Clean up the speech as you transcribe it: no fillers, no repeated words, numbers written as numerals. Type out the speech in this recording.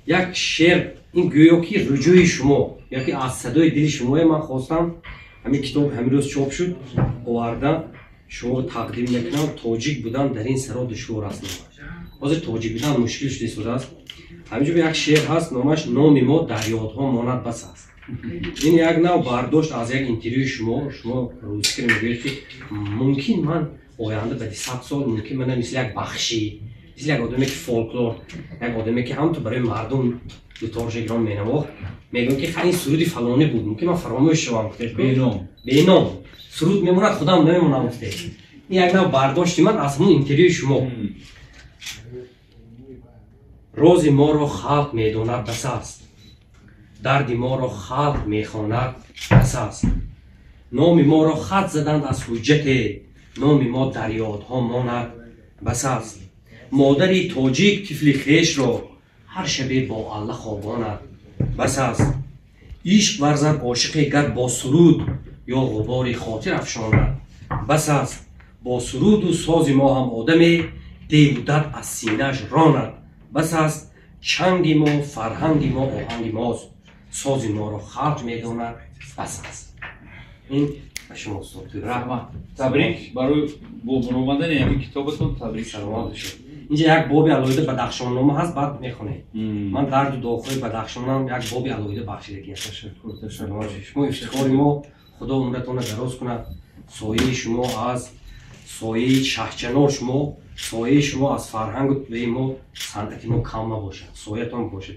یک شعر این گویا که رجوع شما یا که از صدای دل شما من خواستم همین کتاب همین روز چاپ شد آوردم شما تقدیم میکنم. تاجیک بودن در این سرا دشوار است. حاضر تاجیک بودن مشکل شده است. همینجور یک شعر هست نامش نام ما در یادها ماند بس است. این یک نوع برداشت از یک اینترویو شما روز که میگوید که ممکن من آینده بعد 100 سال ممکن من مثل یک بخشی مثل یک آدمی که فولکلور یک آدمی که هم تو برای مردم دو تارش ایران مینواخت میگن که این سرود فلانی بود ممکن من فراموش شوم به نام سرود میموند خودم نمیمونم گفته. این یک نوع برداشت من از همون اینترویو شما. روز ما را خلق میداند بس است، درد ما را خلق میخواند بس است. نام ما را خط زدند از حجت، نام ما در یادها ماند بس است. مادری تاجیک طفل خویش را هر شب با الله خواباند بس است. عشق ورزد عاشق گر با سرود یا غبار خاطر افشاند بس است. با سرود و ساز ما هم آدمی دل و درد از سینه‌اش راند بس است. چنگ ما فرهنگ ما آهنگ ماست، ساز ما را خلق میداند بس است. این شما استاد رحمت تبریک برای برآمدن این کتابتون. تبریک سلامت شد. اینجا یک باب علاوه بدخشان نامه هست بعد میخونید. من درد و داغ‌های بدخشانم یک باب علاوه بخشیدگی است. تشکر. شما افتخار ما خدا عمرتون را دراز کنه. سایه شما از سایه شهرچنار شما سایه شما از فرهنگ و ما صنعت ما کم نباشه. سایه‌تان باشه.